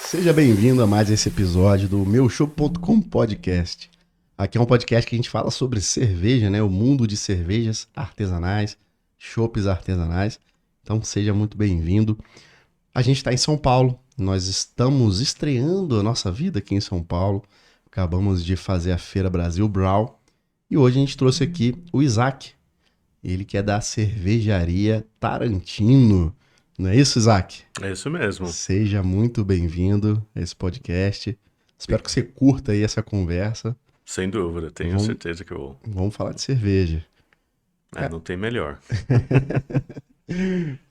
Seja bem-vindo a mais esse episódio do Meuchopp.com Podcast. Aqui é um podcast que a gente fala sobre cerveja, né? O mundo de cervejas artesanais, chopps artesanais. Então seja muito bem-vindo. A gente está em São Paulo, nós estamos estreando a nossa vida aqui em São Paulo. Acabamos de fazer a Feira Brasil Brawl e hoje a gente trouxe aqui o Isaac. Ele que é da cervejaria Tarantino. Não é isso, Isaac? É isso mesmo. Seja muito bem-vindo a esse podcast. Espero que você curta aí essa conversa. Sem dúvida, tenho certeza que eu vou. Vamos falar de cerveja. Não tem melhor.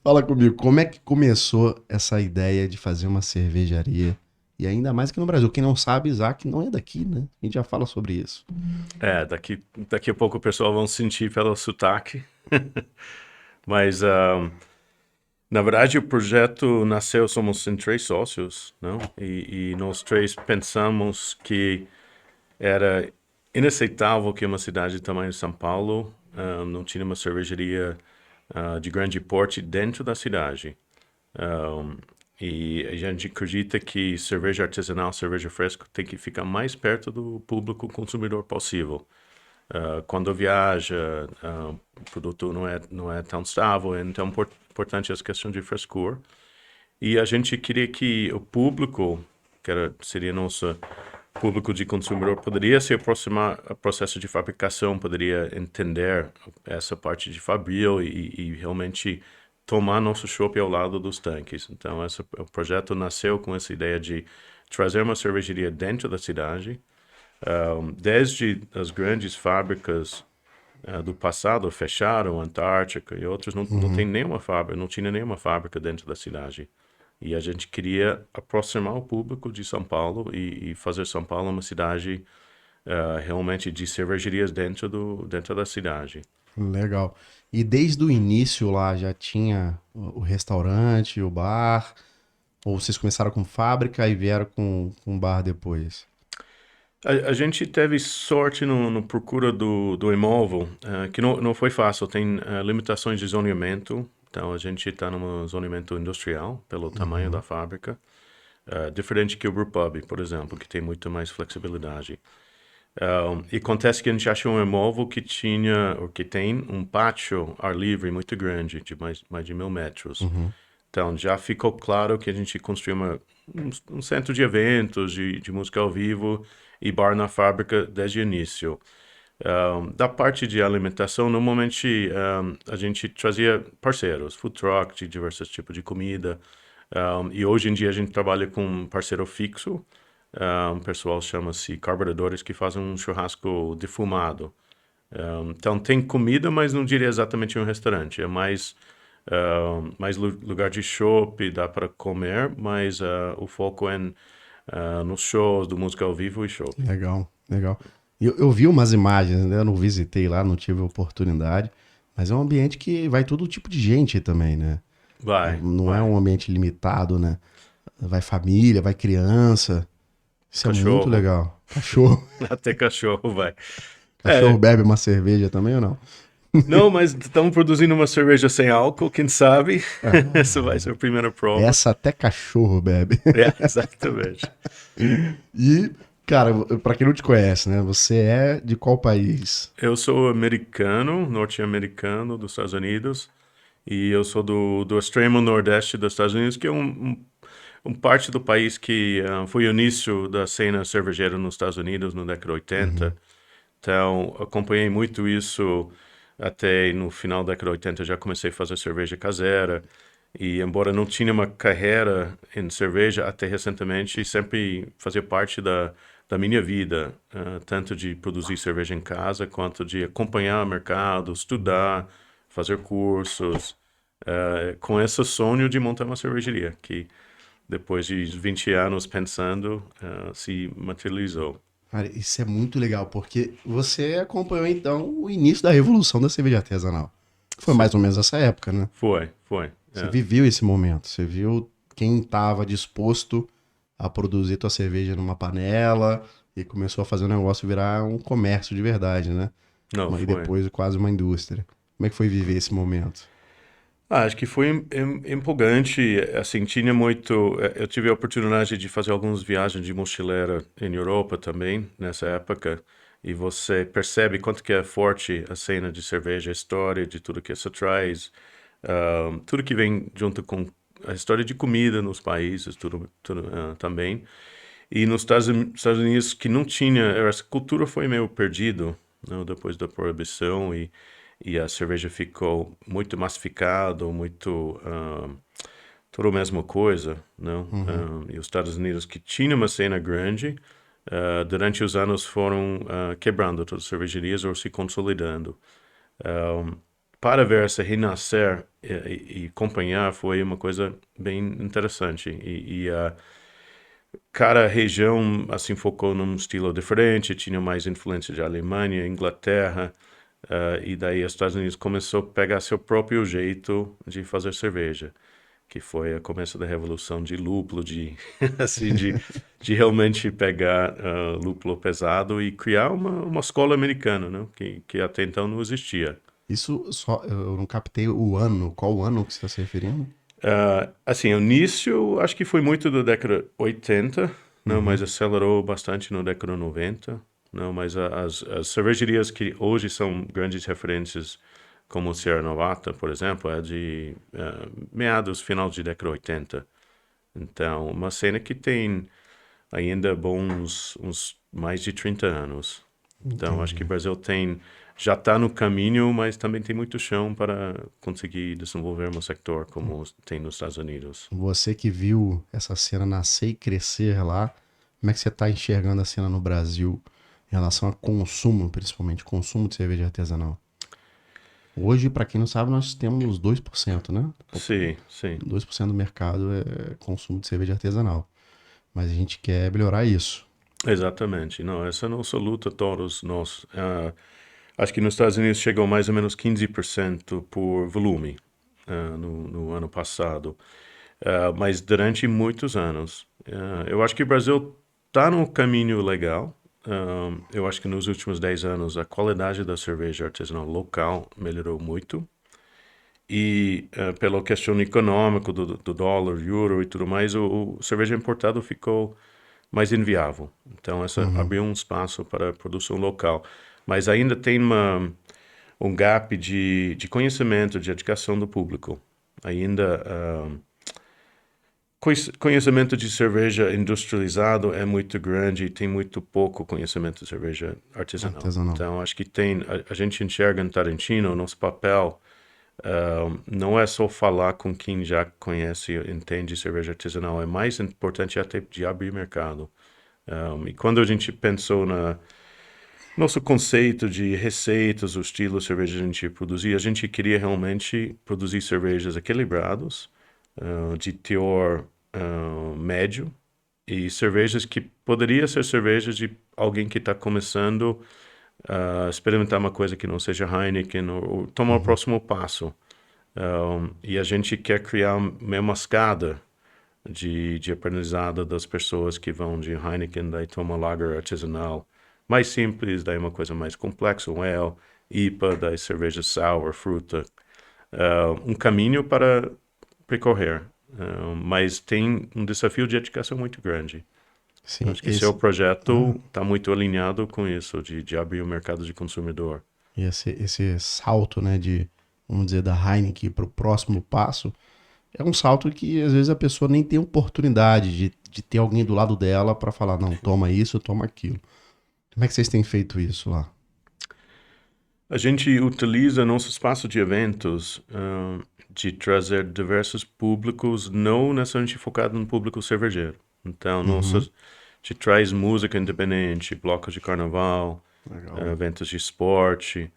Fala comigo, como é que começou essa ideia de fazer uma cervejaria? E ainda mais aqui no Brasil. Quem não sabe, Isaac não é daqui, né? A gente já fala sobre isso. Daqui a pouco o pessoal vão sentir pelo sotaque. Mas, na verdade, o projeto nasceu, somos em 3 sócios, não? E nós 3 pensamos que era inaceitável que uma cidade do tamanho de São Paulo não tinha uma cervejaria de grande porte dentro da cidade. E a gente acredita que cerveja artesanal, cerveja fresca, tem que ficar mais perto do público consumidor possível. Quando viaja, o produto não é tão estável, então é importante essa questão de frescor. E a gente queria que o público, seria nosso público de consumidor, poderia se aproximar ao processo de fabricação, poderia entender essa parte de fabril e realmente tomar nosso chopp ao lado dos tanques. Então, o projeto nasceu com essa ideia de trazer uma cervejaria dentro da cidade. Desde as grandes fábricas do passado fecharam, Antártica e outros, não tem nenhuma fábrica, não tinha nenhuma fábrica dentro da cidade. E a gente queria aproximar o público de São Paulo e fazer São Paulo uma cidade realmente de cervejarias dentro da cidade. Legal. E desde o início lá já tinha o restaurante, o bar? Ou vocês começaram com fábrica e vieram com bar depois? A gente teve sorte no procura do imóvel, que não foi fácil. Tem limitações de zoneamento. Então, a gente está num zoneamento industrial, pelo tamanho da fábrica. Diferente que o Brewpub, por exemplo, que tem muito mais flexibilidade. E acontece que a gente achou um imóvel que tem um pátio ar livre muito grande, de mais de 1.000 metros. Então, já ficou claro que a gente construiu um centro de eventos, de música ao vivo e bar na fábrica desde o início. Da parte de alimentação, normalmente a gente trazia parceiros, food truck de diversos tipos de comida. E hoje em dia a gente trabalha com um parceiro fixo. Um pessoal chama-se carburadores que fazem um churrasco defumado. Então tem comida, mas não diria exatamente um restaurante. É mais lugar de chopp, dá para comer, mas o foco é nos shows, do música ao vivo e chopp. Legal, legal. Eu vi umas imagens, né? Eu não visitei lá, não tive oportunidade. Mas é um ambiente que vai todo tipo de gente também, né? Não é um ambiente limitado, né? Vai família, vai criança. Isso Cachorro. É muito legal. Cachorro. Até cachorro vai. Cachorro bebe uma cerveja também ou não? Não, mas estamos produzindo uma cerveja sem álcool, quem sabe? Essa vai ser a primeira prova. Essa até cachorro bebe. Exatamente. E, cara, pra quem não te conhece, né? Você é de qual país? Eu sou americano, norte-americano dos Estados Unidos. E eu sou do extremo nordeste dos Estados Unidos, que é um parte do país que foi o início da cena cervejeira nos Estados Unidos na década de 80. Então, acompanhei muito isso até no final da década de 80. Já comecei a fazer cerveja caseira. E embora não tinha uma carreira em cerveja até recentemente, sempre fazia parte da minha vida, tanto de produzir cerveja em casa, quanto de acompanhar o mercado, estudar, fazer cursos, com esse sonho de montar uma cervejaria, que depois de 20 anos pensando, se materializou. Cara, isso é muito legal, porque você acompanhou, então, o início da revolução da cerveja artesanal. Foi mais ou menos essa época, né? Foi. Você viveu esse momento, você viu quem estava disposto a produzir tua cerveja numa panela e começou a fazer o negócio virar um comércio de verdade, né? Não, E foi. depois quase uma indústria. Como é que foi viver esse momento? Acho que foi empolgante, assim, tinha muito... Eu tive a oportunidade de fazer algumas viagens de mochileira em Europa também, nessa época, e você percebe quanto que é forte a cena de cerveja, a história de tudo que isso traz, tudo que vem junto com a história de comida nos países, tudo também. E nos Estados Unidos, que não tinha, essa cultura foi meio perdido, né, depois da proibição e a cerveja ficou muito massificado, muito tudo a mesma coisa, não? Uhum. E os Estados Unidos que tinha uma cena grande, durante os anos foram quebrando todas as cervejarias ou se consolidando. Um, para ver essa renascer e acompanhar foi uma coisa bem interessante. Cada região assim focou num estilo diferente, tinha mais influência de Alemanha, Inglaterra, e daí os Estados Unidos começou a pegar seu próprio jeito de fazer cerveja, que foi o começo da revolução de lúpulo, de assim de realmente pegar lúpulo pesado e criar uma escola americana, né? Que até então não existia. Isso só, eu não captei o ano, qual o ano que você está se referindo? Assim, o início acho que foi muito da década 80, não, mas Uhum. acelerou bastante na década 90, não, mas as cervejarias que hoje são grandes referências, como o Sierra Nevada, por exemplo, é de meados, final de década 80. Então, uma cena que tem ainda bons uns mais de 30 anos. Então, acho que o Entendi. Brasil tem já está no caminho, mas também tem muito chão para conseguir desenvolver um sector como tem nos Estados Unidos. Você que viu essa cena nascer e crescer lá, como é que você está enxergando a cena no Brasil em relação a consumo, principalmente consumo de cerveja artesanal? Hoje, para quem não sabe, nós temos 2%, né? Sim, sim, 2% do mercado é consumo de cerveja artesanal. Mas a gente quer melhorar isso. exatamente. Não, essa é a nossa luta, todos nós. Acho que nos Estados Unidos chegou mais ou menos 15% por volume no ano passado. Mas durante muitos anos. Eu acho que o Brasil está no caminho legal. Eu acho que nos últimos 10 anos a qualidade da cerveja artesanal local melhorou muito. E pela questão econômica do dólar, euro e tudo mais, o cerveja importado ficou mais inviável. Então, essa Uhum. abriu um espaço para a produção local. Mas ainda tem um gap de conhecimento, de educação do público. Ainda conhecimento de cerveja industrializado é muito grande e tem muito pouco conhecimento de cerveja artesanal. Artesanal. Então, acho que a gente enxerga em Tarantino, o nosso papel não é só falar com quem já conhece e entende cerveja artesanal, é mais importante até de abrir mercado. E quando a gente pensou na nosso conceito de receitas, o estilo de cerveja que a gente produzia, a gente queria realmente produzir cervejas equilibrados, de teor médio, e cervejas que poderia ser cervejas de alguém que está começando a experimentar uma coisa que não seja Heineken ou tomar o Uhum. próximo passo. E a gente quer criar uma escada de aprendizado das pessoas que vão de Heineken, daí toma lager artesanal mais simples, daí uma coisa mais complexa, um ale, IPA, daí cerveja sour, fruta. Um caminho para percorrer, mas tem um desafio de educação muito grande. Sim, Acho que seu esse, ah, projeto está muito alinhado com isso, de abrir o mercado de consumidor. esse salto, né, de, vamos dizer, da Heineken para o próximo passo, é um salto que às vezes a pessoa nem tem oportunidade de ter alguém do lado dela para falar, não, toma isso, toma aquilo. Como é que vocês têm feito isso lá? A gente utiliza nosso espaço de eventos de trazer diversos públicos, não necessariamente focado no público cervejeiro. Então, Uhum. a gente traz música independente, blocos de carnaval, Legal. eventos de esporte.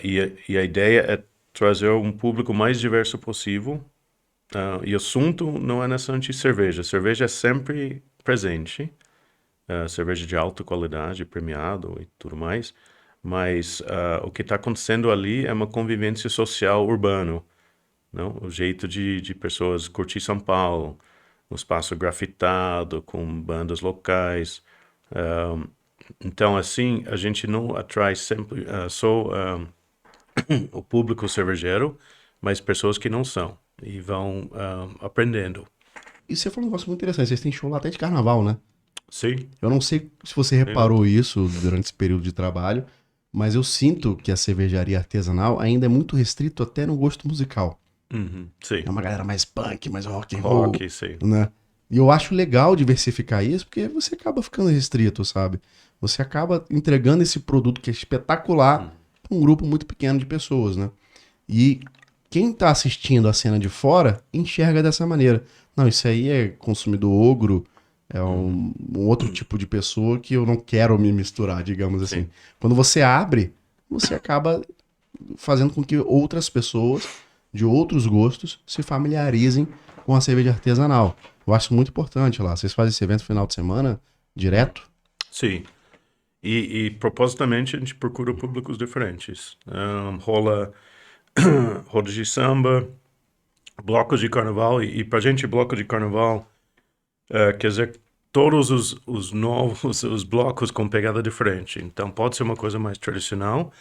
E a ideia é trazer um público mais diverso possível. E o assunto não é necessariamente cerveja. Cerveja é sempre presente, cerveja de alta qualidade, premiado e tudo mais. Mas o que está acontecendo ali é uma convivência social urbano, não? O jeito de pessoas curtir São Paulo, um espaço grafitado com bandas locais. Então, assim, a gente não atrai sempre só o público cervejeiro, mas pessoas que não são e vão aprendendo. E você falou um negócio muito interessante, vocês têm show lá até de carnaval, né? Sim, Eu não sei se você sem dúvida. reparou isso durante esse período de trabalho, mas eu sinto que a cervejaria artesanal ainda é muito restrito até no gosto musical. Uhum, sim. É uma galera mais punk, mais rock and roll, Rock, sim. né? E eu acho legal diversificar isso, porque você acaba ficando restrito, sabe? Você acaba entregando esse produto que é espetacular para um grupo muito pequeno de pessoas, né? E quem tá assistindo a cena de fora enxerga dessa maneira. Não, isso aí é consumidor ogro, é um outro tipo de pessoa que eu não quero me misturar, digamos assim. Sim, Quando você abre, você acaba fazendo com que outras pessoas de outros gostos se familiarizem com a cerveja artesanal. Eu acho muito importante lá. Vocês fazem esse evento no final de semana direto? sim. E propositamente a gente procura públicos diferentes. Rola rodas de samba, blocos de carnaval, e pra gente bloco de carnaval quer dizer todos os novos, os blocos com pegada diferente. Então pode ser uma coisa mais tradicional,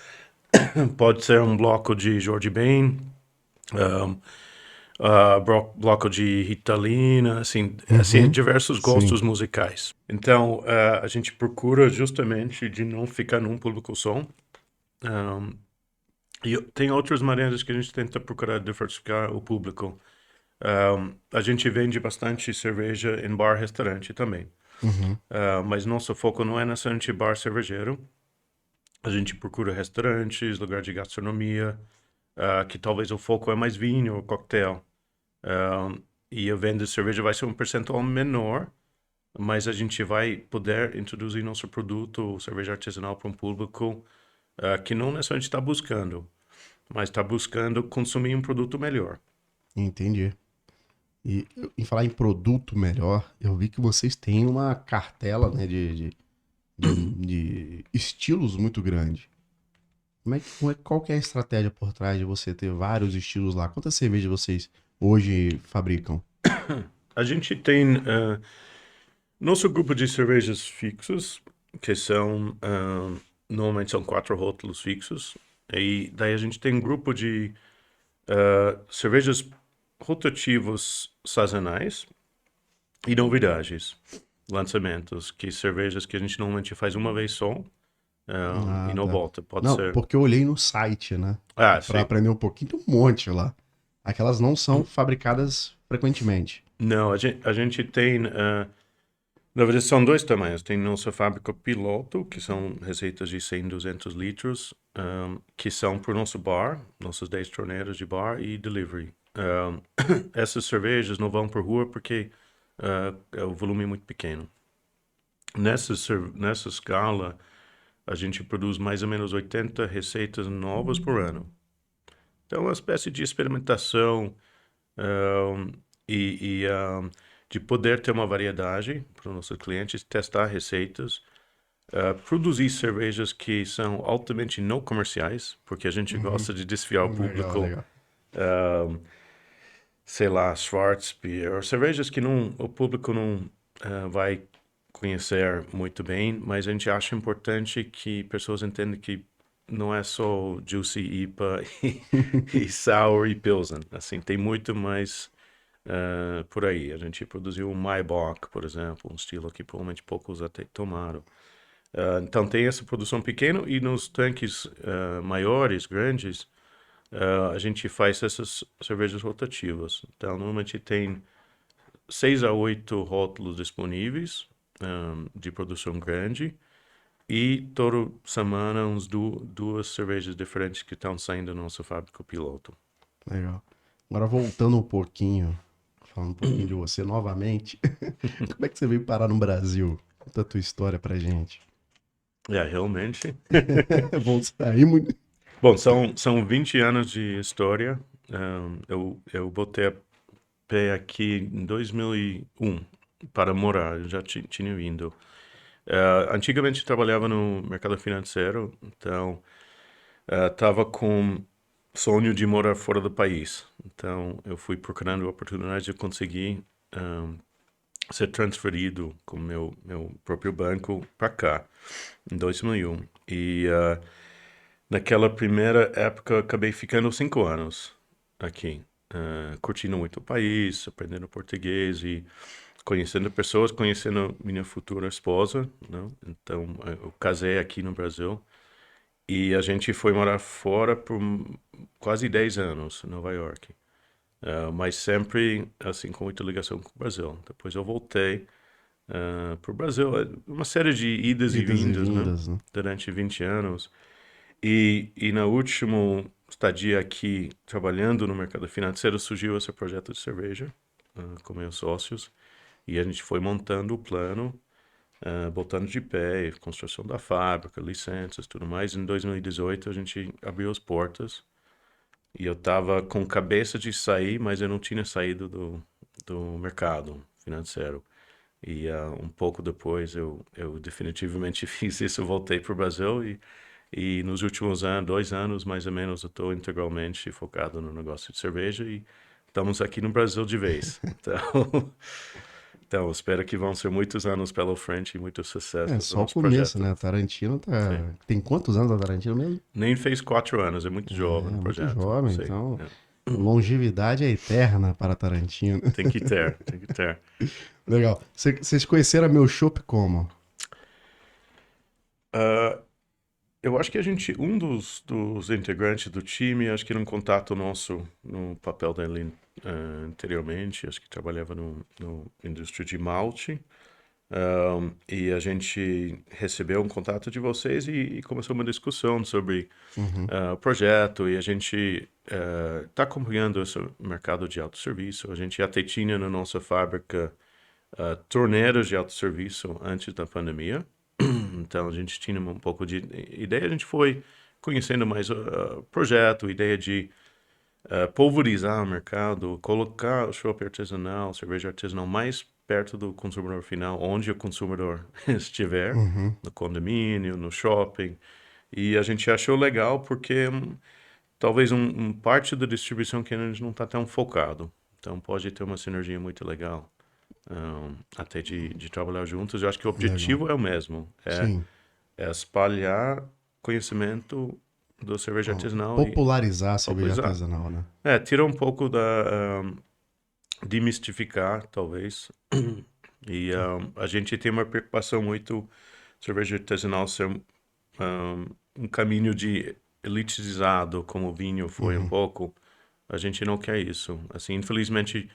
pode ser um bloco de Jorge Ben, um, bloco de Ritalina, assim, Uhum. diversos Sim, gostos musicais. Então, a gente procura justamente de não ficar num público só. E tem outras maneiras que a gente tenta procurar diversificar o público. A gente vende bastante cerveja em bar, restaurante também. uhum. Mas nosso foco não é necessariamente bar cervejeiro. A gente procura restaurantes, lugar de gastronomia, que talvez o foco é mais vinho ou coquetel. E a venda de cerveja vai ser um percentual menor, mas a gente vai poder introduzir nosso produto, cerveja artesanal, para um público que não necessariamente está buscando, mas está buscando consumir um produto melhor. Entendi. E em falar em produto melhor, eu vi que vocês têm uma cartela, né, de estilos muito grande. Qual que é a estratégia por trás de você ter vários estilos lá? Quantas cervejas vocês hoje fabricam? A gente tem nosso grupo de cervejas fixos, que são, normalmente são 4 rótulos fixos, e daí a gente tem um grupo de cervejas rotativos sazonais e novidades, lançamentos, que cervejas que a gente normalmente faz uma vez só, e Ah, não tá. volta. Pode Não, ser. porque eu olhei no site, né? Ah, Pra sim. aprender um pouquinho, tem um monte lá. Aquelas não são fabricadas frequentemente. Não, a gente tem. Na verdade, são dois tamanhos. Tem nossa fábrica piloto, que são receitas de 100, 200 litros, que são para o nosso bar, nossas 10 torneiras de bar e delivery. Essas cervejas não vão por rua porque o volume é muito pequeno. Nessa escala, a gente produz mais ou menos 80 receitas novas por ano. Então, é uma espécie de experimentação um, de poder ter uma variedade para os nossos clientes, testar receitas, produzir cervejas que são altamente não comerciais, porque a gente Uhum. gosta de desfiar o Legal, público, legal. sei lá, Schwarzbier, cervejas que o público não vai conhecer muito bem, mas a gente acha importante que pessoas entendam que não é só Juicy IPA e Sour e Pilsen. Assim, tem muito mais por aí. A gente produziu um Maibock, por exemplo, um estilo que provavelmente poucos até tomaram. Então tem essa produção pequena e nos tanques maiores, grandes, a gente faz essas cervejas rotativas. Então normalmente tem 6 a 8 rótulos disponíveis de produção grande e toda semana uns duas cervejas diferentes que estão saindo da nossa fábrica piloto. Legal. Agora voltando um pouquinho, falando um pouquinho de você novamente. Como é que você veio parar no Brasil? Conta a tua história pra gente. Realmente. Vamos sair muito. Bom, são 20 anos de história. Eu botei a pé aqui em 2001 para morar, eu já tinha vindo. Antigamente eu trabalhava no mercado financeiro, então estava com sonho de morar fora do país. Então eu fui procurando oportunidades de conseguir ser transferido com meu próprio banco para cá, em 2001. E naquela primeira época, eu acabei ficando 5 anos. aqui, curtindo muito o país, aprendendo português e conhecendo pessoas, conhecendo minha futura esposa, né? Então, eu casei aqui no Brasil e a gente foi morar fora por quase 10 anos, em Nova York. Mas sempre, assim, com muita ligação com o Brasil. Depois eu voltei para o Brasil, uma série de idas e Idas e vindas, né? vindas, né? Durante 20 anos. E na última estadia aqui, trabalhando no mercado financeiro, surgiu esse projeto de cerveja com meus sócios. E a gente foi montando o plano, botando de pé, construção da fábrica, licenças, tudo mais. Em 2018, a gente abriu as portas. E eu estava com cabeça de sair, mas eu não tinha saído do mercado financeiro. E um pouco depois eu definitivamente fiz isso, voltei para o Brasil e nos últimos 2 anos mais ou menos eu estou integralmente focado no negócio de cerveja e estamos aqui no Brasil de vez. Então espero que vão ser muitos anos pela frente e muito É sucesso do só o nosso começo, projeto. né? Tarantino Sim. Tem quantos anos a Tarantino mesmo? Nem fez 4 anos, é muito jovem É o muito projeto. jovem, Sim, então longevidade é eterna para Tarantino. tem que ter, tem que ter. Legal. Vocês conheceram a Meu Chopp como? Ah, eu acho que um dos integrantes do time, acho que era um contato nosso no papel dele anteriormente, acho que trabalhava no indústria de malte. E a gente recebeu um contato de vocês e começou uma discussão sobre Uhum. o projeto. E a gente está acompanhando esse mercado de autosserviço. A gente até tinha na nossa fábrica torneiras de autosserviço antes da pandemia. Então a gente tinha um pouco de ideia. A gente foi conhecendo mais o projeto, ideia de pulverizar o mercado, colocar o chopp artesanal, cerveja artesanal mais perto do consumidor final, onde o consumidor estiver, Uhum. no condomínio, no shopping. E a gente achou legal porque talvez parte da distribuição que a gente não está tão focado. Então pode ter uma sinergia muito legal. Até de trabalhar juntos. Eu acho que o Legal. objetivo é o mesmo. Sim. É espalhar conhecimento do cerveja Ó, artesanal e popularizar a cerveja popularizar. artesanal, né? Tira um pouco demistificar, talvez. E a gente tem uma preocupação muito cerveja artesanal ser um caminho de elitizado, como o vinho foi um Uhum. pouco. A gente não quer isso. Assim, infelizmente,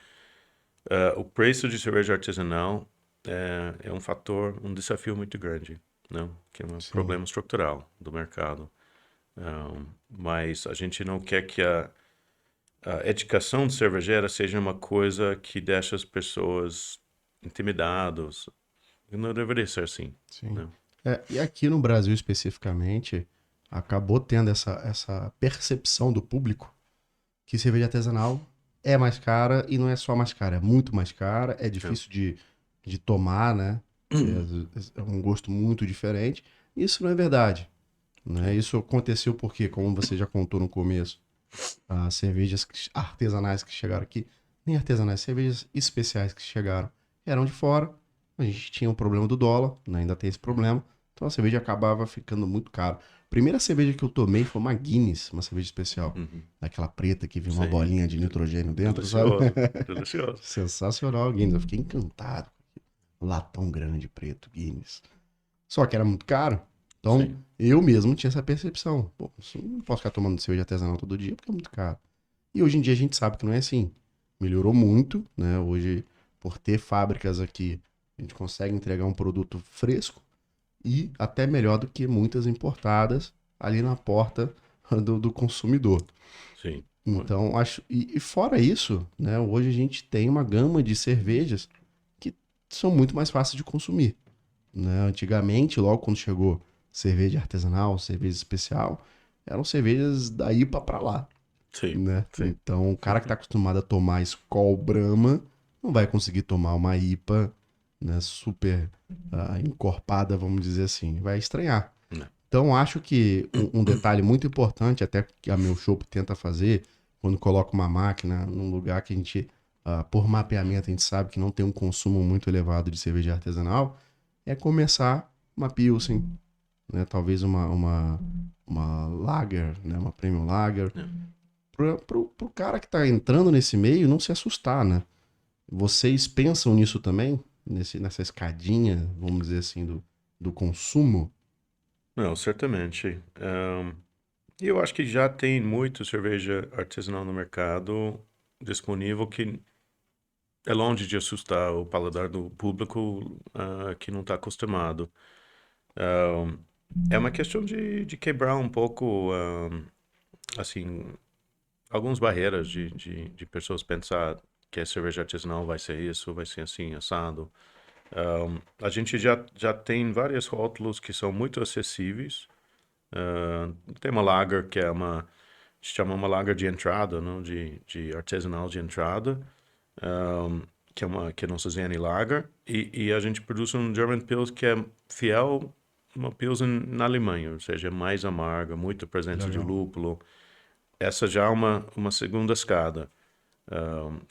o preço de cerveja artesanal é um fator, um desafio muito grande, não? Que é um Sim. problema estrutural do mercado. Mas a gente não quer que a educação de cervejeira seja uma coisa que deixa as pessoas intimidadas. Não deveria ser assim, Sim. né? E aqui no Brasil especificamente, acabou tendo essa percepção do público que cerveja artesanal é mais cara e não é só mais cara, é muito mais cara, é É. difícil de tomar, né? É um gosto muito diferente. Isso não é verdade, né? Sim. Isso aconteceu porque, como você já contou no começo, as cervejas artesanais que chegaram aqui, nem artesanais, cervejas especiais que chegaram, eram de fora. A gente tinha um problema do dólar, né? Ainda tem esse problema. Então a cerveja acabava ficando muito cara. Primeira cerveja que eu tomei foi uma Guinness, uma cerveja especial. Uhum. Aquela preta que vinha uma Sim. bolinha de nitrogênio dentro, sabe? Delicioso. Delicioso. Sensacional, Guinness. Eu fiquei encantado. Um latão grande, preto, Guinness. Só que era muito caro. Então, Sim. eu mesmo tinha essa percepção. Pô, não posso ficar tomando cerveja artesanal todo dia porque é muito caro. E hoje em dia a gente sabe que não é assim. Melhorou muito, né? Hoje, por ter fábricas aqui, a gente consegue entregar um produto fresco e até melhor do que muitas importadas ali na porta do consumidor. Sim. Então, acho. E fora isso, né? Hoje a gente tem uma gama de cervejas que são muito mais fáceis de consumir, né? Antigamente, logo quando chegou cerveja artesanal, cerveja especial, eram cervejas da IPA pra lá, Sim. né? Sim. Então, o cara que tá acostumado a tomar Skol Brahma não vai conseguir tomar uma IPA, né, super encorpada, vamos dizer assim. Vai estranhar. Não. Então, acho que um detalhe muito importante, até que a Meu Chopp tenta fazer, quando coloca uma máquina num lugar que a gente, por mapeamento, a gente sabe que não tem um consumo muito elevado de cerveja artesanal, é começar uma Pilsen, né? Talvez uma Lager, né? Uma Premium Lager, Não. pro cara que tá entrando nesse meio não se assustar, né? Vocês pensam nisso também? Nessa escadinha, vamos dizer assim, do consumo? Não, certamente. E eu acho que já tem muito cerveja artesanal no mercado disponível que é longe de assustar o paladar do público que não está acostumado. Ah, É uma questão de quebrar um pouco, assim, algumas barreiras de pessoas pensar que a cerveja artesanal vai ser isso, vai ser assim, assado. A gente já tem vários rótulos que são muito acessíveis. Tem uma lager que é se chama uma lager de entrada, não? De artesanal de entrada, que é a nossa Zen Lager. E a gente produz um German Pils que é fiel uma Pilsen na Alemanha, ou seja, é mais amarga, muita presença de Legal. lúpulo. Essa já é uma segunda escada.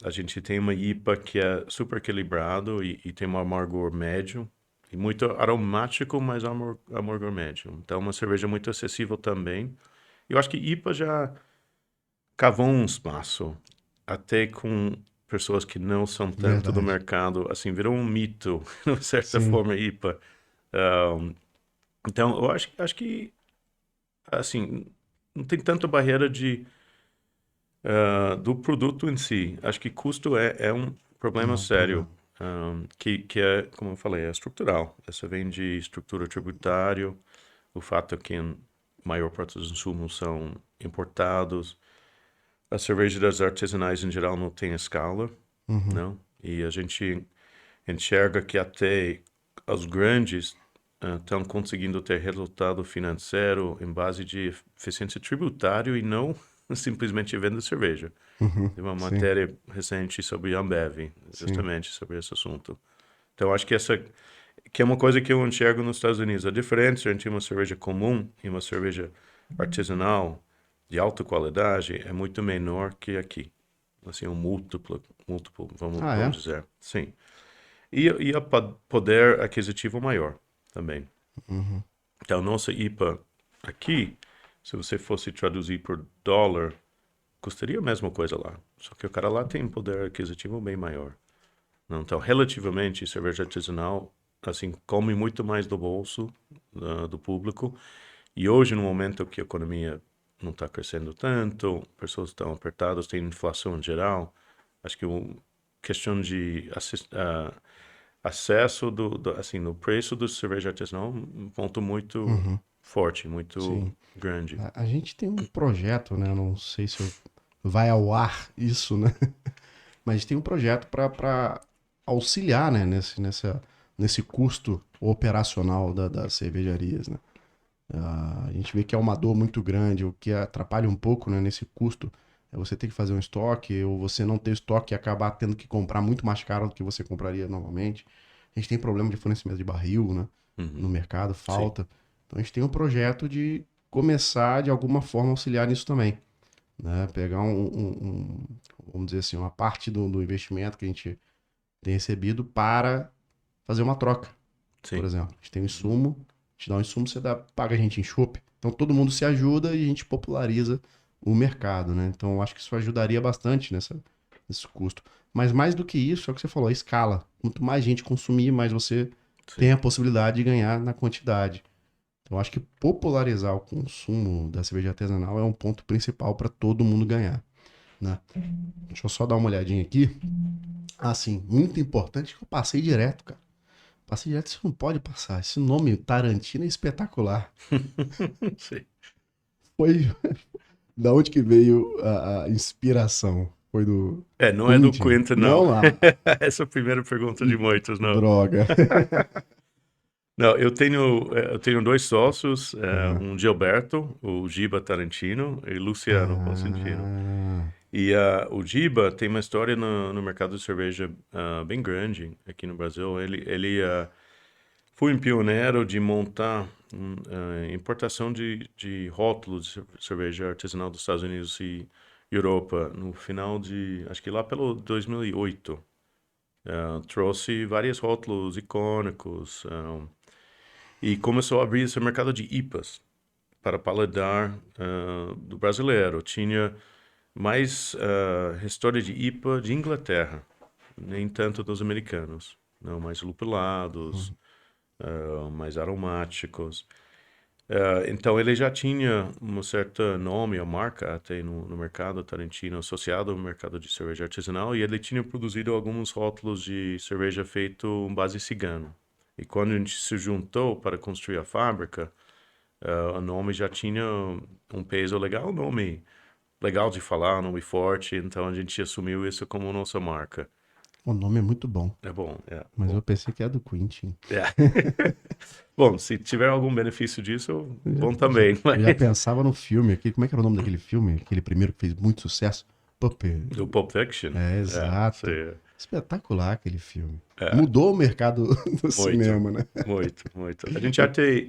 A gente tem uma IPA que é super equilibrado e tem um amargor médio. E muito aromático, mas amargor médio. Então, uma cerveja muito acessível também. Eu acho que IPA já cavou um espaço, até com pessoas que não são tanto do Verdade. mercado, assim, virou um mito, de certa Sim. forma, IPA. Um, então, eu acho que, assim, não tem tanta barreira do produto em si. Acho que custo é um É problema um sério, problema. que é, como eu falei, é estrutural. Essa vem de estrutura tributária, o fato que a maior parte dos insumos são importados. A cerveja das artesanais em geral não tem escala, Uhum. não? E a gente enxerga que até os grandes estão conseguindo ter resultado financeiro em base de eficiência tributária e não simplesmente venda cerveja. Uhum. Teve uma Sim, matéria recente sobre a Ambev, sim. justamente sobre esse assunto. Então, acho que essa que é uma coisa que eu enxergo nos Estados Unidos. A diferença entre uma cerveja comum e uma cerveja artesanal de alta qualidade é muito menor que aqui. Assim, um múltiplo, Ah, vamos é? dizer. Sim. E a poder aquisitivo maior também. Uhum. Então, nossa IPA aqui, se você fosse traduzir por dólar, custaria a mesma coisa lá. Só que o cara lá tem um poder aquisitivo bem maior. Não, então, relativamente, cerveja artesanal, assim, come muito mais do bolso do público. E hoje, no momento que a economia não está crescendo tanto, pessoas estão apertadas, tem inflação em geral, acho que questão de acesso assim, no preço do cerveja artesanal, um ponto muito Uhum. forte, muito Sim. grande. A gente tem um projeto, né? Eu não sei se vai ao ar isso, né? Mas a gente tem um projeto para auxiliar, né? Nesse custo operacional das cervejarias, né? A gente vê que é uma dor muito grande, o que atrapalha um pouco, né, nesse custo é você ter que fazer um estoque, ou você não ter estoque e acabar tendo que comprar muito mais caro do que você compraria normalmente. A gente tem problema de fornecimento de barril, né, no Uhum. mercado, Sim, falta. Então a gente tem um projeto de começar de alguma forma a auxiliar nisso também, né, pegar vamos dizer assim, uma parte do investimento que a gente tem recebido para fazer uma troca. Por sim. exemplo, a gente tem um Uhum. insumo, te dá um insumo, você paga a gente em chopp. Então todo mundo se ajuda e a gente populariza o mercado, né? Então eu acho que isso ajudaria bastante nesse custo. Mas mais do que isso, é o que você falou, a escala. Quanto mais gente consumir, mais você tem Sim. a possibilidade de ganhar na quantidade. Então eu acho que popularizar o consumo da cerveja artesanal é um ponto principal para todo mundo ganhar, né? Deixa eu só dar uma olhadinha aqui. Assim, muito importante que eu passei direto, cara. Passei direto, você não pode passar. Esse nome Tarantino é espetacular. Sim. Foi da onde que veio a inspiração? Foi do Não é do Quentin? Quinto, não. Não, Essa é a primeira pergunta de muitos, não. droga. Não, eu tenho dois sócios, Aham. um Gilberto, o Giba Tarantino, e Luciano Consentino. Ah, E o Giba tem uma história no mercado de cerveja bem grande aqui no Brasil. Ele foi um pioneiro de montar importação de rótulos de cerveja artesanal dos Estados Unidos e Europa no final acho que lá pelo 2008. Trouxe vários rótulos icônicos e começou a abrir esse mercado de IPAs para paladar do brasileiro. Tinha mais história de IPA de Inglaterra, nem tanto dos americanos. Não, mais lupulados, mais aromáticos. Então ele já tinha um certo nome, a marca até no mercado tarentino, associado ao mercado de cerveja artesanal, e ele tinha produzido alguns rótulos de cerveja feito em base cigano. E quando a gente se juntou para construir a fábrica, o nome já tinha um peso legal, um nome legal de falar, um nome forte, então a gente assumiu isso como nossa marca. O nome é muito bom, É bom, é. mas Bom, eu pensei que é do Quentin. Bom, se tiver algum benefício disso, bom Já, também. eu já Mas... pensava no filme aqui. Como é que era o nome daquele filme? Aquele primeiro que fez muito sucesso? Puppet. Do Pulp Fiction. É, exato. Sim. Espetacular aquele filme. Mudou o mercado do Muito, cinema, né? muito. A gente até,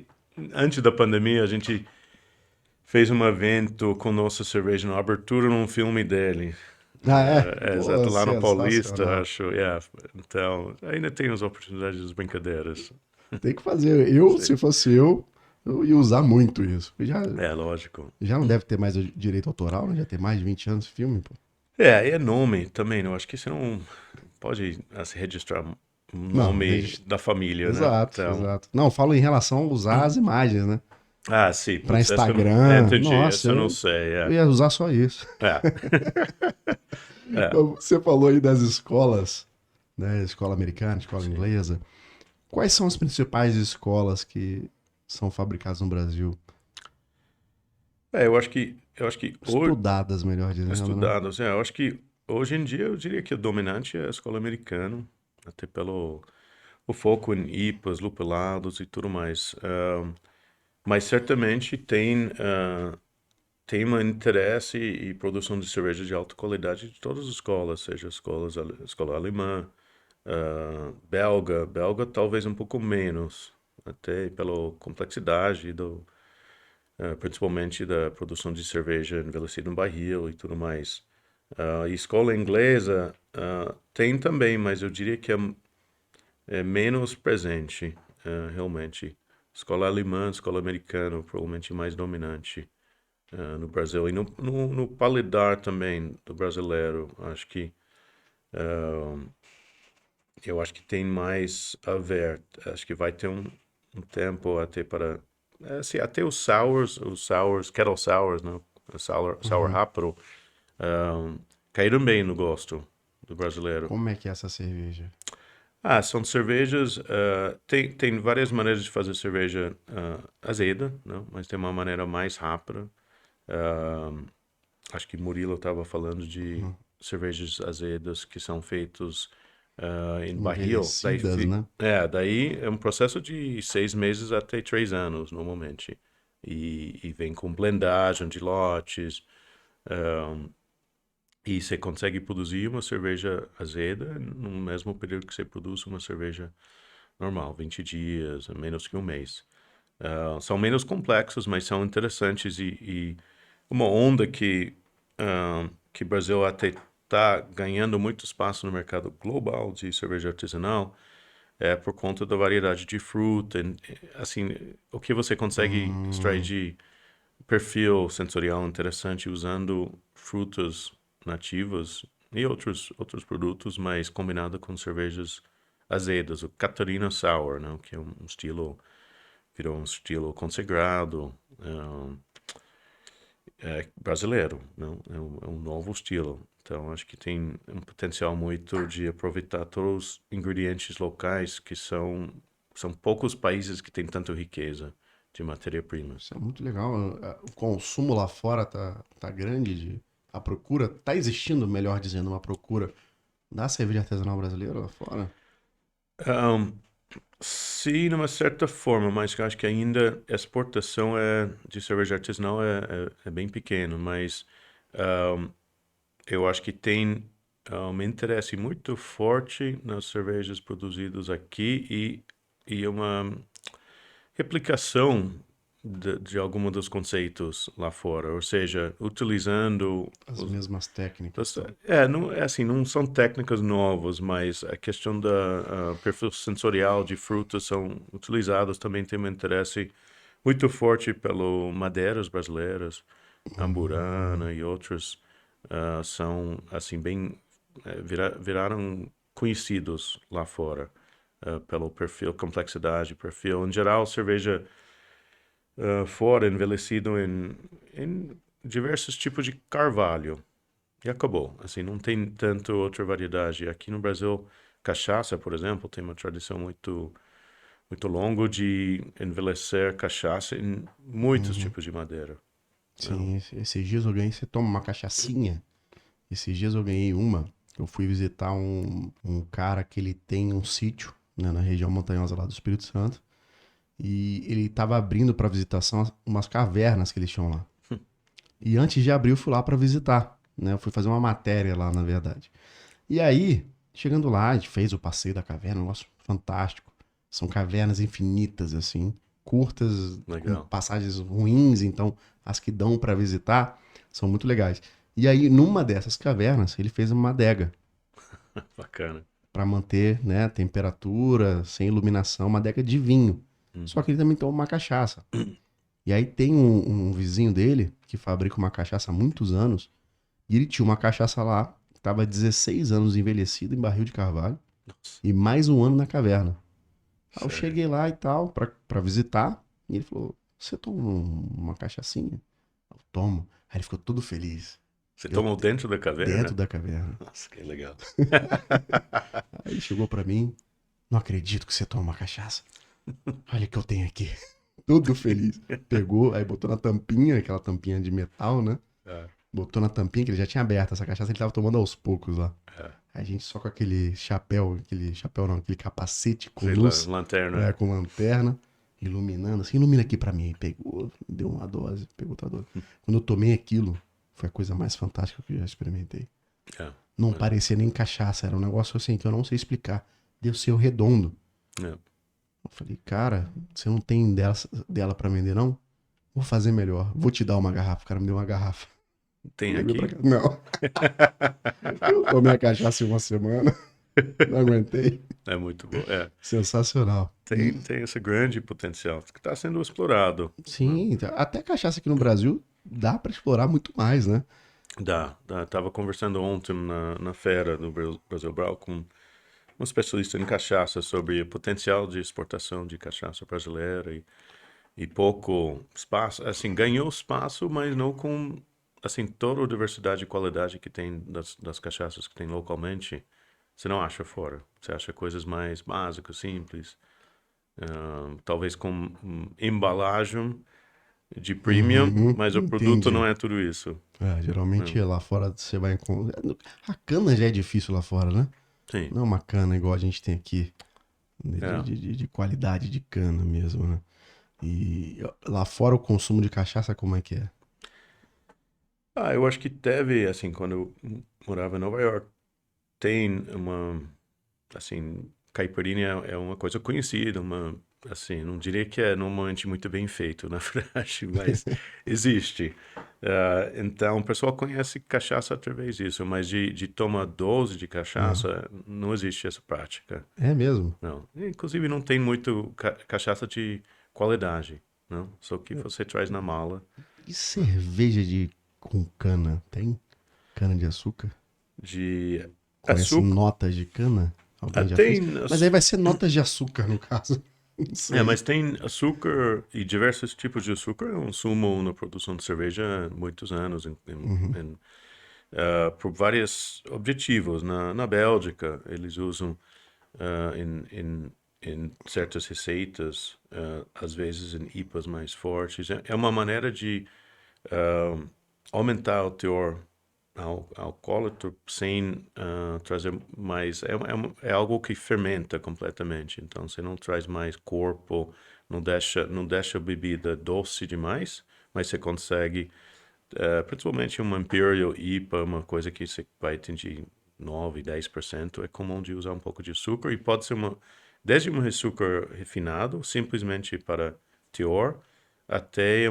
antes da pandemia, a gente fez um evento com nossa cerveja na abertura num filme dele. Ah, é? Pô, Exato, lá no Paulista, sensacional. acho. Yeah. Então, ainda tem as oportunidades das brincadeiras. Tem que fazer. Eu, Sim. se fosse eu ia usar muito isso. Já, É, lógico. já não deve ter mais o direito autoral, né? Já tem mais de 20 anos de filme, pô. É nome também, não? Acho que você não pode se registrar um Não, nome da família, né? exato, Então, exato. Não, falo em relação a usar as imagens, né? sim, Pra putz, essa eu não... Instagram. entendi, Nossa, essa eu não sei, eu ia usar só isso. É. É. Você falou aí das escolas, né? Escola americana, escola Sim. inglesa. Quais são as principais escolas que são fabricadas no Brasil? Eu acho que Estudadas, melhor dizendo, né? estudados, eu acho que hoje em dia eu diria que o dominante é a escola americana, até pelo o foco em IPAs, lupulados e tudo mais. Mas certamente tem um interesse e produção de cerveja de alta qualidade de todas as escolas, seja escola alemã, belga talvez um pouco menos, até pela complexidade principalmente da produção de cerveja envelhecida no barril e tudo mais. E escola inglesa tem também, mas eu diria que é menos presente, realmente. Escola alemã, escola americana, provavelmente mais dominante no Brasil. E no paladar também do brasileiro, eu acho que tem mais a ver. Acho que vai ter um tempo até para... assim, até os sours, kettle sours, né? Sour Uhum. rápido, caíram bem no gosto do brasileiro. Como é que é essa cerveja? São cervejas. Tem várias maneiras de fazer cerveja azeda, não? Mas tem uma maneira mais rápida. Ah, acho que Murilo estava falando de Uhum. cervejas azedas que são feitos em barril. Envelhecidas, né? Daí é um processo de 6 meses até 3 anos, normalmente. E vem com blendagem de lotes. ah, e você consegue produzir uma cerveja azeda no mesmo período que você produz uma cerveja normal, 20 dias, menos que um mês. São menos complexos, mas são interessantes e uma onda que o Brasil até está ganhando muito espaço no mercado global de cerveja artesanal é por conta da variedade de fruta, assim, o que você consegue extrair Hum, de perfil sensorial interessante usando frutas nativas e outros produtos, mas combinado com cervejas azedas, o Catarina Sour, né, que é virou um estilo consagrado, brasileiro, não? É um novo estilo. Então, acho que tem um potencial muito de aproveitar todos os ingredientes locais, que são poucos países que têm tanta riqueza de matéria-prima. isso é muito legal. O consumo lá fora tá grande, a procura, tá existindo, melhor dizendo, uma procura da cerveja artesanal brasileira lá fora? Ahm, sim, de uma certa forma, mas eu acho que ainda a exportação de cerveja artesanal é bem pequeno, mas ahm, eu acho que tem um interesse muito forte nas cervejas produzidas aqui e uma replicação de alguns dos conceitos lá fora, ou seja, utilizando As mesmas técnicas, então. não, assim, não são técnicas novas, mas a questão da perfil sensorial de frutas são utilizadas também tem um interesse muito forte pelo madeiras brasileiras, Hum, amburana e outros. são, assim, bem... viraram conhecidos lá fora pelo perfil, complexidade, perfil. Em geral, cerveja fora envelhecido em diversos tipos de carvalho. E acabou. Assim, não tem tanto outra variedade. Aqui no Brasil, cachaça, por exemplo, tem uma tradição muito longa de envelhecer cachaça em muitos Uhum. tipos de madeira. Não. Sim, esses dias eu ganhei, você toma uma cachaçinha. Esses dias eu ganhei uma. Eu fui visitar um cara que ele tem um sítio, né, na região montanhosa lá do Espírito Santo. E ele tava abrindo para visitação umas cavernas que eles tinham lá. E antes de abrir, eu fui lá para visitar, né? Eu fui fazer uma matéria lá, na verdade. E aí, chegando lá, a gente fez o passeio da caverna, um negócio fantástico. São cavernas infinitas, assim, curtas, com Legal. passagens ruins, então as que dão para visitar são muito legais. E aí, numa dessas cavernas, ele fez uma adega Bacana. para manter, né, a temperatura, sem iluminação, uma adega de vinho. Só Uhum. que ele também toma uma cachaça. E aí tem um vizinho dele que fabrica uma cachaça há muitos anos, e ele tinha uma cachaça lá, que estava 16 anos envelhecida em barril de carvalho, Nossa, e mais um ano na caverna. Aí eu sério. cheguei lá e tal, pra visitar, e ele falou: Você toma uma cachaçinha? Eu tomo. Aí ele ficou todo feliz. Você Eu tomou dentro da dentro caverna? da caverna. Nossa, que legal. Aí ele chegou pra mim: Não acredito que você toma uma cachaça. Olha o que eu tenho aqui. Todo feliz. Pegou, aí botou na tampinha, aquela tampinha de metal, né? É, Botou na tampinha, que ele já tinha aberto essa cachaça, ele tava tomando aos poucos lá. é. Aí a gente só com aquele chapéu não, aquele capacete com Sei lá, luz, lanterna. com lanterna, iluminando, assim, ilumina aqui pra mim. Aí pegou, deu uma dose, pegou outra dose. Quando eu tomei aquilo, foi a coisa mais fantástica que eu já experimentei. É, Não parecia nem cachaça, era um negócio assim que eu não sei explicar. Deu ser redondo. é. Eu falei, cara, você não tem dela pra vender, não? Vou fazer melhor, vou te dar uma garrafa. O cara me deu uma garrafa. Tem Levei pra aqui? casa. Não, eu tomei a cachaça em uma semana, não aguentei. É muito bom. É, Sensacional. tem esse grande potencial que está sendo explorado. Né? Sim, até cachaça aqui no Brasil dá pra explorar muito mais, né? Dá. Tava conversando ontem na feira do Brasil Brau com um especialista em cachaça sobre o potencial de exportação de cachaça brasileira e pouco espaço. Assim, ganhou espaço, mas não com assim toda a diversidade e qualidade que tem das cachaças que tem localmente. Você não acha fora. Você acha coisas mais básicas, simples, talvez com embalagem de premium, Uhum, mas o produto não entendi. é tudo isso. Geralmente Não. lá fora você vai encontrar. A cana já é difícil lá fora, né? Sim. Não é uma cana igual a gente tem aqui, né, É. de qualidade de cana mesmo, né? E lá fora o consumo de cachaça, como é que é? Eu acho que teve, assim, quando eu morava em Nova York, tem uma, assim, caipirinha é uma coisa conhecida, assim, não diria que é normalmente muito bem feito, na verdade, mas existe. Então, o pessoal conhece cachaça através disso, mas de tomar dose de Ah, cachaça, não existe essa prática, é mesmo? não. Inclusive, não tem muito cachaça de qualidade, não? Só que você traz na mala. E cerveja com cana? Tem? Cana de açúcar? De Conhece açúcar. notas de cana? Alguém já fez? Tem, Mas aí vai ser notas de açúcar, no caso. Não sei. mas tem açúcar e diversos tipos de açúcar. É um sumo na produção de cerveja há muitos anos, Uhum. por vários objetivos. Na Bélgica, eles usam em certas receitas, às vezes em IPAs mais fortes. É uma maneira de aumentar o teor alcoólico sem trazer mais. É algo que fermenta completamente. Então você não traz mais corpo, não deixa a bebida doce demais, mas você consegue, principalmente uma Imperial IPA, uma coisa que você vai atingir 9, 10%, é comum de usar um pouco de açúcar e pode ser desde um açúcar refinado, simplesmente para teor, até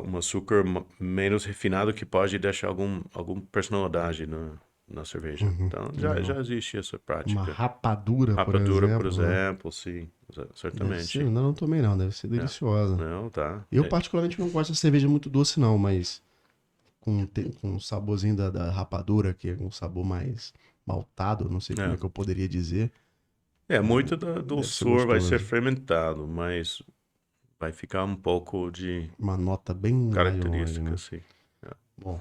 um açúcar menos refinado que pode deixar alguma personalidade na cerveja. Uhum. Então, já Legal. existe essa Uma prática. rapadura, por Rapadura, por exemplo, né? exemplo, sim, Deve ser, certamente. ainda não tomei não, deve ser É. deliciosa. Não, tá. Eu particularmente não gosto de cerveja muito doce não, mas com um saborzinho da rapadura, que é um sabor mais maltado, não sei como é que eu poderia dizer. Muito da Deve ser dulçor vai ser gostoso. fermentado, mas vai ficar um pouco de Uma nota bem mais longe, característica, né? assim. É. Bom,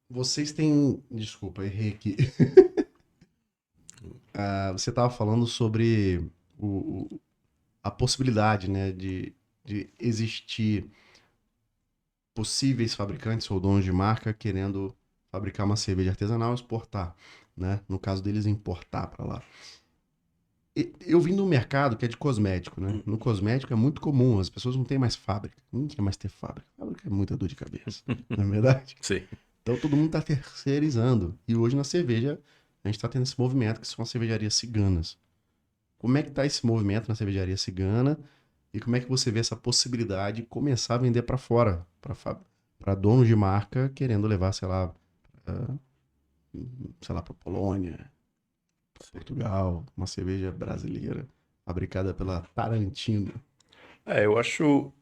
vocês têm... Desculpa, errei aqui. Você estava falando sobre a possibilidade, né, de existir possíveis fabricantes ou donos de marca querendo fabricar uma cerveja artesanal e exportar, né? No caso deles, importar para lá. Eu vim no mercado que é de cosmético, né? No cosmético é muito comum, as pessoas não têm mais fábrica. Ninguém quer mais ter fábrica. Fábrica é muita dor de cabeça, não é verdade? Sim. Então todo mundo está terceirizando. E hoje na cerveja, a gente está tendo esse movimento que são as cervejarias ciganas. Como é que está esse movimento na cervejaria cigana? E como é que você vê essa possibilidade de começar a vender para fora? Para donos de marca querendo levar, sei lá, para Polônia, para Portugal, uma cerveja brasileira fabricada pela Tarantino. Eu acho.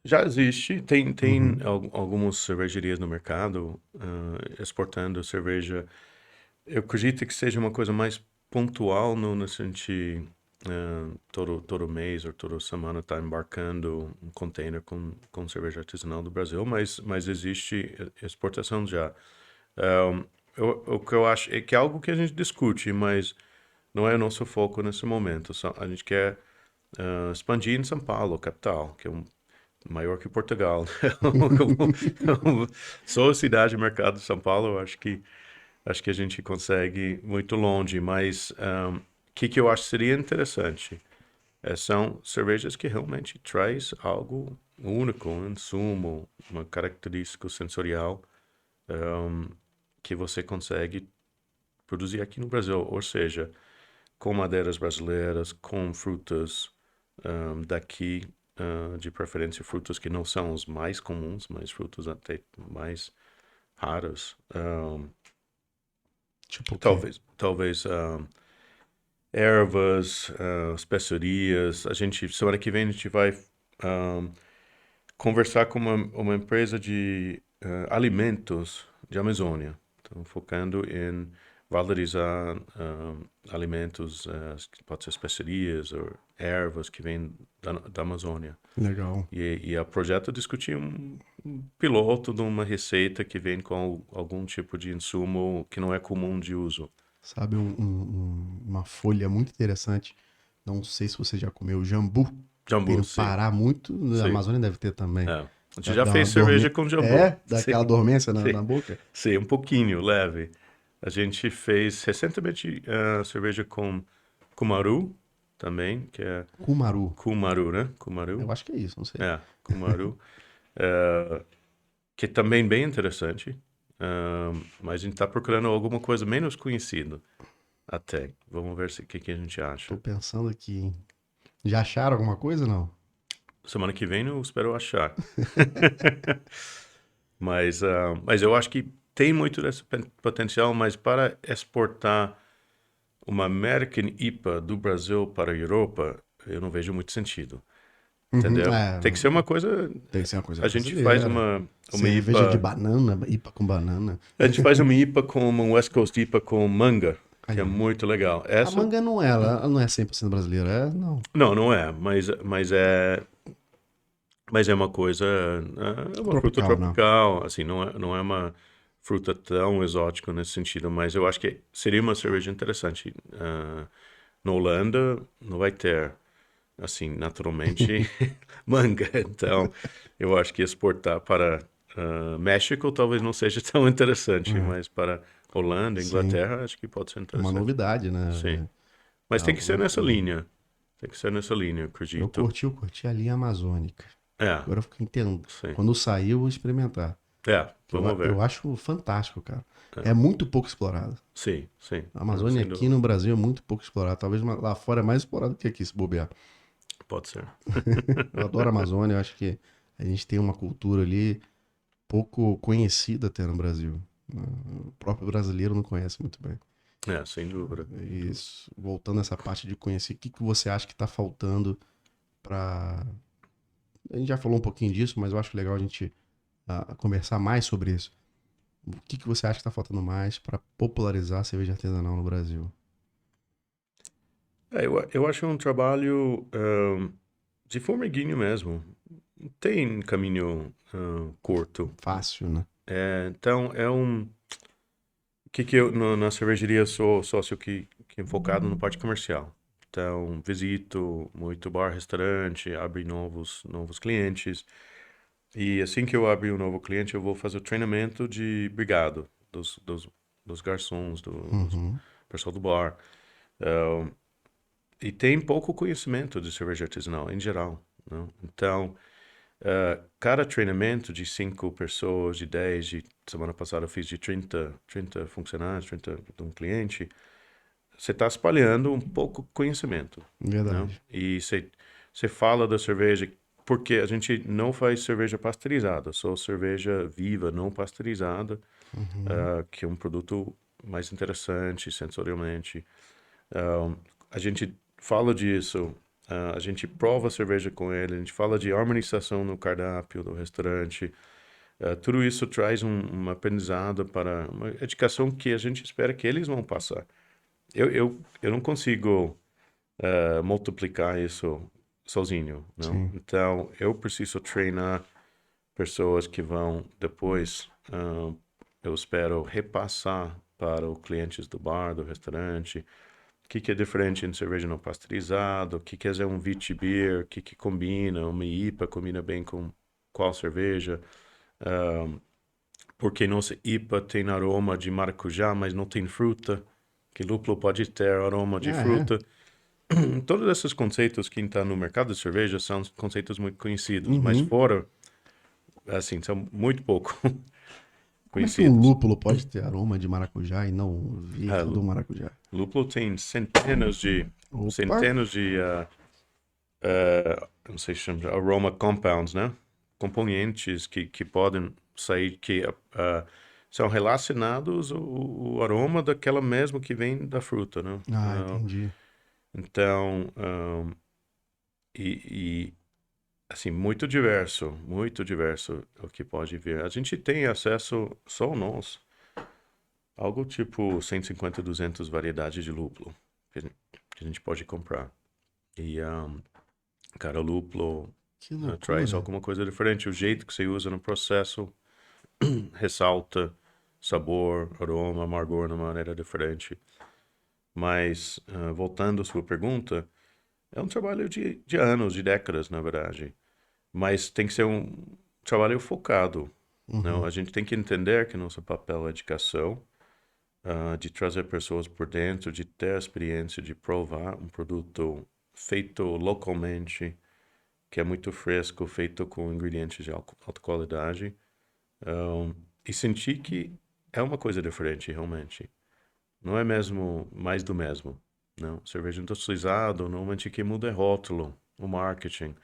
Já existe, tem Uhum. algumas cervejarias no mercado exportando cerveja. Eu acredito que seja uma coisa mais pontual no sentido. Todo mês ou toda semana está embarcando um container com cerveja artesanal do Brasil, mas existe exportação já. O que eu acho é que é algo que a gente discute, mas não é o nosso foco nesse momento. A gente quer expandir em São Paulo, capital, que é maior que Portugal. Só a cidade, mercado de São Paulo, eu acho que a gente consegue muito longe, mas o que eu acho seria interessante são cervejas que realmente traz algo único, um insumo, uma característica sensorial que você consegue produzir aqui no Brasil, ou seja, com madeiras brasileiras, com frutas daqui, de preferência frutas que não são os mais comuns, mas frutas até mais raras. Tipo o quê? Talvez ervas, especiarias. Semana que vem a gente vai conversar com uma empresa de alimentos de Amazônia. Então, focando em valorizar alimentos, pode ser especiarias ou ervas que vêm da Amazônia. Legal. E o projeto discutir um piloto de uma receita que vem com algum tipo de insumo que não é comum de uso. Sabe uma folha muito interessante? Não sei se você já comeu jambu. Tem Jambu, no sim, Pará muito, na sim. Amazônia deve ter também. É. A gente já Dá uma fez cerveja dormência. com jambu. É? Dá Sim, aquela dormência sim. na boca? Sim, um pouquinho, leve. A gente fez recentemente cerveja com cumaru também, que é Cumaru. cumaru, né? Eu Cumaru. acho que é isso, não sei. Cumaru. Que é também bem interessante. Mas a gente está procurando alguma coisa menos conhecida até. Vamos ver o que a gente Tô acha. pensando aqui, hein? Já acharam alguma coisa, não? Semana que vem eu espero achar. Mas eu acho que tem muito desse potencial, mas para exportar uma American IPA do Brasil para a Europa, eu não vejo muito sentido. Uhum, Entendeu? Tem que ser uma coisa. tem que ser uma coisa A gente faz brasileira. uma Cerveja de IPA. banana, IPA com banana. A gente faz uma IPA com uma West Coast IPA com manga, que Aí, é ó. muito legal. A Essa. manga não é, ela não é 100% brasileira, é? Não. Não, não é, mas é uma coisa, é uma fruta Tropical, não. tropical, assim, não é uma fruta tão exótica nesse sentido, mas eu acho que seria uma cerveja interessante. Na Holanda não vai ter, assim, naturalmente, manga, então eu acho que exportar para México talvez não seja tão interessante, É, mas para Holanda, sim. Inglaterra, acho que pode ser É uma interessante. novidade, Sim, né? É mas tem que algo ser nessa bacana. linha, tem que ser nessa linha, eu acredito. Eu curti a linha amazônica. É, Agora eu fico entendendo. sim. Quando sair, eu vou experimentar. Que Vamos eu ver. acho fantástico, cara. É. É muito pouco explorado. Sim, sim. A Não, Amazônia sem aqui dúvida. no Brasil é muito pouco explorada. Talvez lá fora é mais explorado que aqui, se bobear. Pode ser. Eu adoro a Amazônia, eu acho que a gente tem uma cultura ali pouco conhecida até no Brasil. O próprio brasileiro não conhece muito bem. Sem dúvida. Isso. Voltando a essa parte de conhecer, o que você acha que está faltando para... A gente já falou um pouquinho disso, mas eu acho legal a gente a conversar mais sobre isso. O que você acha que está faltando mais para popularizar a cerveja artesanal no Brasil? Eu acho um trabalho de formiguinho mesmo. Não tem caminho curto. Fácil, né? Então, que eu, na cervejaria, sou sócio que é focado no parte comercial. Então, visito muito bar, restaurante, abro novos clientes. E assim que eu abrir um novo cliente, eu vou fazer o treinamento de brigado dos garçons, dos Uhum. pessoal do bar. E tem pouco conhecimento de cerveja artesanal, em geral, né? Então, cada treinamento de 5 pessoas, de 10, semana passada eu fiz de 30 funcionários, 30 de um cliente, você está espalhando um pouco conhecimento, né? Verdade. E você fala da cerveja, porque a gente não faz cerveja pasteurizada, só cerveja viva, não pasteurizada, Uhum. que é um produto mais interessante sensorialmente. A gente fala disso, a gente prova a cerveja com ele, a gente fala de harmonização no cardápio do restaurante. Tudo isso traz uma aprendizado para uma educação que a gente espera que eles vão passar. Eu não consigo multiplicar isso sozinho, não? Sim. Então, eu preciso treinar pessoas que vão depois, eu espero, repassar para os clientes do bar, do restaurante, o que é diferente em cerveja não pasteurizada, o que é um wheat beer, o que combina, uma IPA combina bem com qual cerveja, porque nossa IPA tem aroma de maracujá, mas não tem fruta, que lúpulo pode ter aroma de Ah, é? fruta. Todos esses conceitos que estão no mercado de cerveja são conceitos muito conhecidos, mas Uhum. fora, assim, são muito pouco Como é que um conhecidos. lúpulo pode ter aroma de maracujá e não vir Ah, do maracujá? lúpulo tem Opa! centenas de não sei se chama, aroma compounds, né? Componentes que podem sair, que são relacionados ao aroma daquela mesmo que vem da fruta, né? Ah, entendi. Então, e assim, muito diverso o que pode vir. A gente tem acesso, só nós, algo tipo 150, 200 variedades de lúpulo que a gente pode comprar. E cada lúpulo Que traz loucura. alguma coisa diferente. O jeito que você usa no processo ressalta sabor, aroma, amargor de uma maneira diferente. Mas, voltando à sua pergunta, é um trabalho de anos, de décadas, na verdade. Mas tem que ser um trabalho focado. Não? Uhum. A gente tem que entender que nosso papel é educação, de trazer pessoas por dentro, de ter a experiência de provar um produto feito localmente, que é muito fresco, feito com ingredientes de alta qualidade, e sentir que é uma coisa diferente, realmente. Não é mesmo mais do mesmo. Não. Cerveja industrializada, normalmente o que muda é rótulo, o marketing.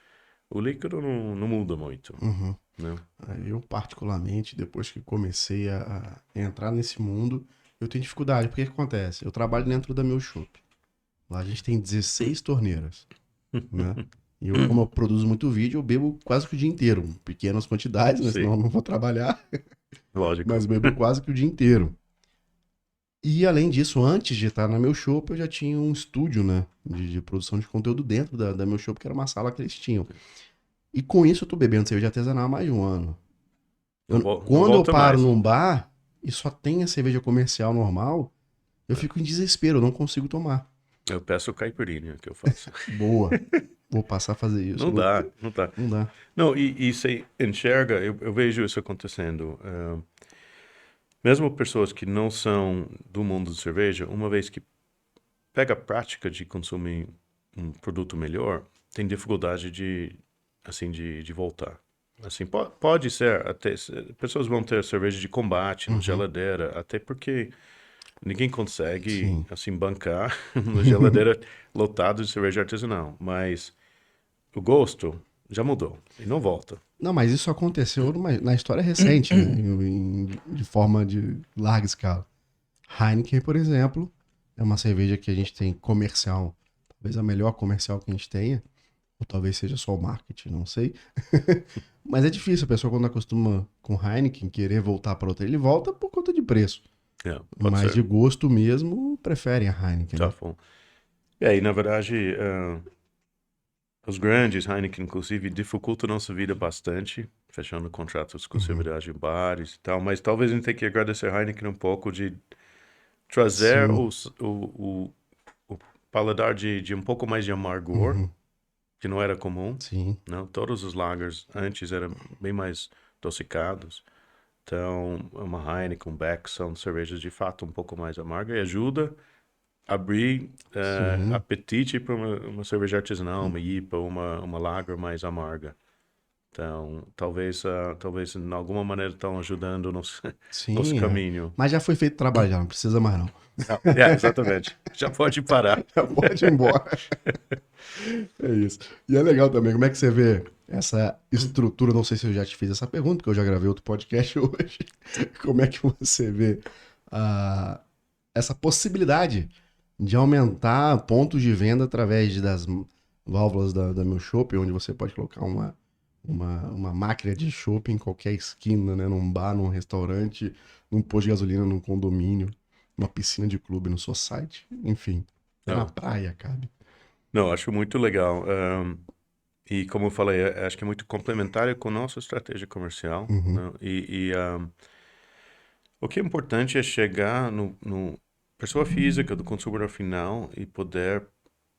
O líquido não muda muito, Uhum. né? Eu, particularmente, depois que comecei a entrar nesse mundo, eu tenho dificuldade. Porque o que acontece? Eu trabalho dentro da meu shop. Lá a gente tem 16 torneiras, né? E eu, como eu produzo muito vídeo, eu bebo quase que o dia inteiro. Pequenas quantidades, né? Senão Sim, eu não vou trabalhar. lógico. Mas bebo quase que o dia inteiro. E além disso, antes de estar na meu shop, eu já tinha um estúdio, né? De produção de conteúdo dentro da meu shop, que era uma sala que eles tinham. E com isso eu tô bebendo cerveja artesanal há mais de um ano. Não Quando eu volta paro mais. num bar e só tem a cerveja comercial normal, eu fico em desespero, eu não consigo tomar. Eu peço caipirinha que eu faço. Boa. Vou passar a fazer isso. Não dá, não dá. Não dá. Não, e você enxerga, eu vejo isso acontecendo. Mesmo pessoas que não são do mundo de cerveja, uma vez que pega a prática de consumir um produto melhor, tem dificuldade de voltar. Assim, pode ser, até, pessoas vão ter cerveja de combate na Uhum. geladeira, até porque ninguém consegue, Sim. assim, bancar uma geladeira lotada de cerveja artesanal. Mas o gosto já mudou e não volta. Não, mas isso aconteceu na história recente, né? De forma de larga escala. Heineken, por exemplo, é uma cerveja que a gente tem comercial, talvez a melhor comercial que a gente tenha, ou talvez seja só o marketing, não sei. Mas é difícil, a pessoa quando acostuma com Heineken querer voltar para outra, ele volta por conta de preço. Pode Mas ser. de gosto mesmo, preferem a Heineken, Tá né? bom. E na verdade, os grandes, Heineken inclusive, dificultam nossa vida bastante, fechando contratos de exclusividade em bares e tal, mas talvez a gente tenha que agradecer a Heineken um pouco de trazer Sim. o paladar de um pouco mais de amargor, que não era comum. Sim. Não? Todos os lagers antes eram bem mais adocicados. Então, uma Heineken, um Beck são cervejas de fato um pouco mais amargas e ajuda a abrir Sim. apetite para uma cerveja artesanal, uma IPA, uma lager mais amarga. Então, talvez de alguma maneira estão ajudando nosso Sim, é. caminho. Mas já foi feito o trabalho, já não precisa mais não. Exatamente. Já pode parar. Já pode ir embora. É isso. E é legal também, como é que você vê essa estrutura? Não sei se eu já te fiz essa pergunta, porque eu já gravei outro podcast hoje. Como é que você vê essa possibilidade de aumentar pontos de venda através das válvulas da Meu Chopp, onde você pode colocar uma máquina de chopp em qualquer esquina, né? Num bar, num restaurante, num posto de gasolina, num condomínio, numa piscina de clube, no society, enfim. Até na Não, praia, cabe. não, acho muito legal. E como eu falei, acho que é muito complementar com a nossa estratégia comercial. Uhum. Né? O que é importante é chegar no pessoa física, do consumidor final e poder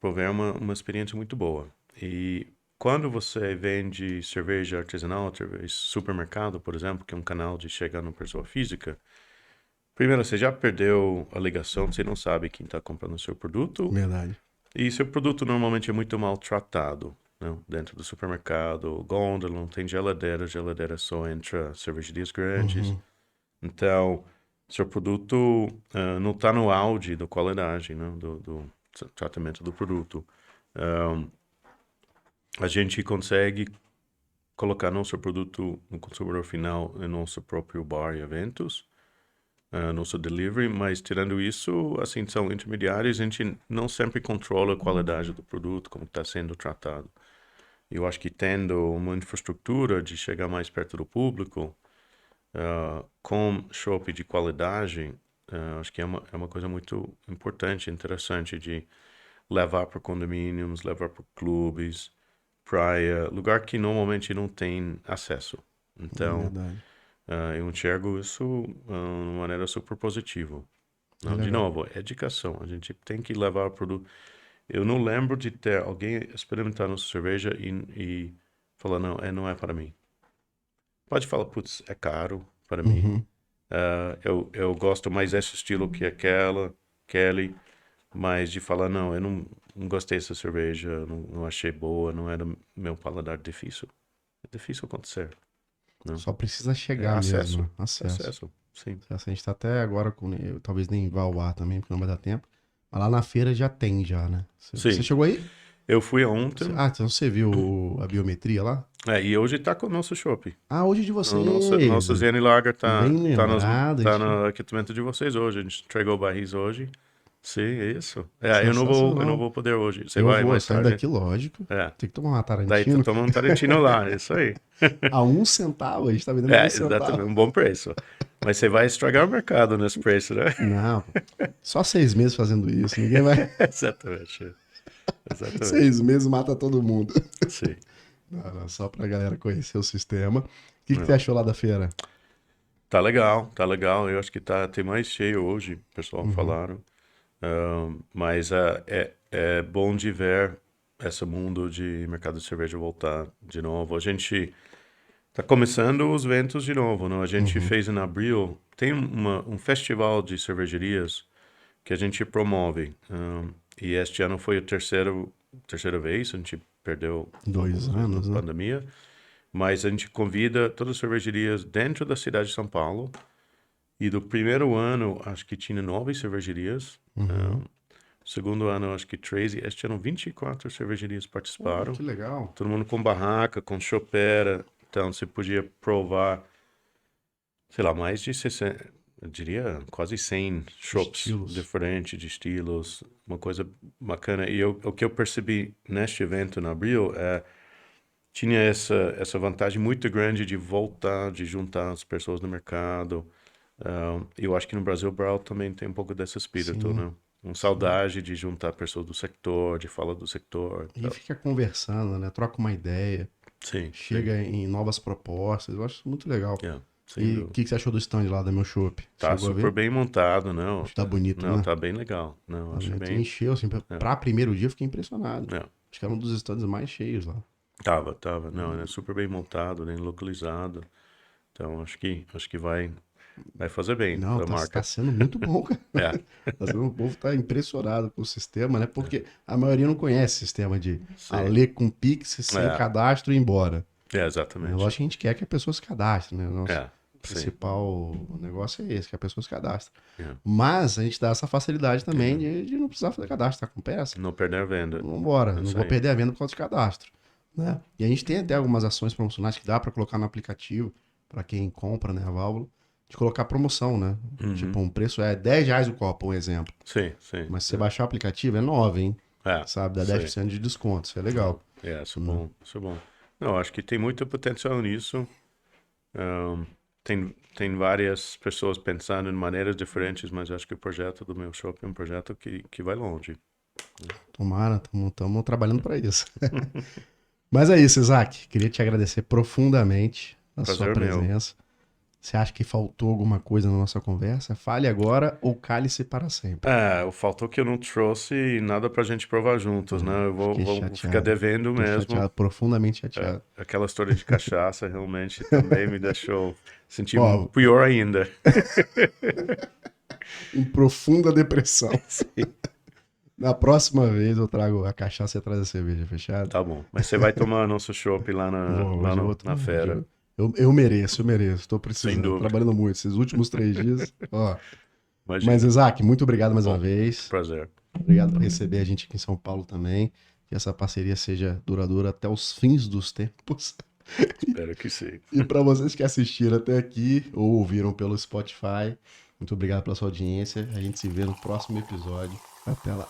prover uma experiência muito boa. E quando você vende cerveja artesanal através de supermercado, por exemplo, que é um canal de chegar na pessoa física, primeiro, você já perdeu a ligação, você não sabe quem está comprando o seu produto, Verdade. e seu produto normalmente é muito maltratado, né? Dentro do supermercado, gôndola, não tem geladeira, geladeira só entra cervejarias grandes. Uhum. Então, seu produto não está no auge da qualidade, né? Do tratamento do produto. A gente consegue colocar nosso produto no consumidor final em nosso próprio bar e eventos, nosso delivery, mas tirando isso, assim, são intermediários, a gente não sempre controla a qualidade do produto, como está sendo tratado. Eu acho que tendo uma infraestrutura de chegar mais perto do público, com chopp de qualidade, acho que é uma coisa muito importante, interessante de levar para condomínios, levar para clubes, praia, lugar que normalmente não tem acesso. É Então, verdade. eu enxergo isso de uma maneira super positiva. É Não, de legal. novo, educação. A gente tem que levar o produto. Eu não lembro de ter alguém experimentar nossa cerveja e falar, não é para mim. Pode falar, putz, é caro para mim. Uhum. Eu gosto mais desse estilo que aquela, Kelly, mas de falar, não, eu não gostei dessa cerveja, não achei boa, não era meu paladar difícil. É difícil acontecer, não? Só precisa É chegar mesmo, acesso, né? Acesso. acesso, sim. Acesso. A gente tá até agora com. Talvez nem vá ao ar também, porque não vai dar tempo. Mas lá na feira já tem, já, né? Você Sim, chegou aí? eu fui ontem, Então você viu a biometria lá? e hoje tá com o nosso shopping. Ah, hoje é de O nosso, vocês. nosso Zen Lager Bem lembrado, a tá gente. no equipamento de vocês hoje. A gente entregou barris hoje. Sim, é isso. Eu não Sensacional. vou poder hoje. Você Eu vai vou, mais saindo tarde? daqui, lógico. É. Tem que tomar uma Daí tá Tarantino. tomando um Tarantino lá, é isso aí. A 1 centavo, a gente tá vendendo a 1 centavo. Exatamente, um bom preço. Mas você vai estragar o mercado nesse preço, né? Não, só 6 meses fazendo isso. Ninguém vai. Exatamente. Exatamente. 6 meses mata todo mundo. Sim. Não, não, só pra galera conhecer o sistema. O que você Não. achou lá da feira? Tá legal, tá legal. Eu acho que tem mais cheio hoje, o pessoal Uhum. falaram. Mas é bom de ver esse mundo de mercado de cerveja voltar de novo. A gente tá começando os eventos de novo, não? A gente Uhum. fez em abril, tem um festival de cervejarias que a gente promove. E este ano foi a terceira vez, a gente perdeu 2 anos, na né? pandemia. Mas a gente convida todas as cervejarias dentro da cidade de São Paulo. E do primeiro ano, acho que tinha 9 cervejarias. Uhum. Segundo ano, acho que 13. Este ano, 24 cervejarias Pô, participaram. que legal. Todo mundo com barraca, com chopeira. Então, você podia provar, sei lá, mais de 60, eu diria quase 100 chopps Estilos. diferentes, de estilos. Uma coisa bacana. E o que eu percebi neste evento, na Abril, é tinha essa vantagem muito grande de voltar, de juntar as pessoas no mercado. Eu acho que no Brasil o Brau também tem um pouco desse espírito, Sim, né? Uma saudade de juntar pessoas do sector, de falar do sector. e fica conversando, né? Troca uma ideia, Sim, sim. chega em novas propostas. Eu acho isso muito legal. Sem E o dúvida. que você achou do stand lá da Meu Chopp? Tá Chegou a super ver? bem montado, não. Tá bonito, Não, né? tá bem legal. Não, acho Realmente bem. encheu, assim, pra primeiro dia eu fiquei impressionado. É. Acho que era um dos stands mais cheios lá. Tava. Não, é super bem montado, bem localizado. Então, acho que vai fazer bem Não, pra tá marca. sendo muito bom, cara. É, O povo tá impressionado com o sistema, né? Porque a maioria não conhece o sistema de sim. ler com Pix, sem É, cadastro e ir embora. exatamente. Lógico que a gente quer que a pessoa se cadastre, né? Nosso Sim. principal negócio é esse, que a pessoa se cadastre. É. Mas a gente dá essa facilidade também de não precisar fazer cadastro, tá com peça. Não perder a venda. Vambora, não Isso vou aí. perder a venda por causa de cadastro. Né? E a gente tem até algumas ações promocionais que dá para colocar no aplicativo, para quem compra, né, a válvula, de colocar promoção, né? Tipo, um preço é R$10 o copo, um exemplo. Sim. Mas se você baixar o aplicativo, é 9, hein? É, Sabe? Dá sim. 10% de desconto, isso é legal. Isso é bom, isso é bom. Não, acho que tem muito potencial nisso. Tem várias pessoas pensando em maneiras diferentes, mas acho que o projeto do meu shopping é um projeto que vai longe. Tomara, estamos trabalhando para isso. Mas é isso, Isaac. Queria te agradecer profundamente a sua Prazer meu. presença. Você acha que faltou alguma coisa na nossa conversa? Fale agora ou cale-se para sempre. Faltou que eu não trouxe nada pra gente provar juntos, né? Eu Fiquei vou chateado. ficar devendo Tô mesmo. chateado, profundamente chateado. Aquela história de cachaça realmente também me deixou sentir Ó, pior ainda. em profunda depressão. Na próxima vez eu trago a cachaça e traz a cerveja, fechado? Tá bom. Mas você vai tomar nosso chopp lá Hoje eu vou na feira. Eu mereço. Tô Sem precisando, dúvida. trabalhando muito. Esses últimos 3 dias, ó. Imagina. Mas, Isaac, muito obrigado mais uma Bom, vez. Prazer. Obrigado por receber a gente aqui em São Paulo também. Que essa parceria seja duradoura até os fins dos tempos. Espero que sim. E para vocês que assistiram até aqui ou ouviram pelo Spotify, muito obrigado pela sua audiência. A gente se vê no próximo episódio. Até lá.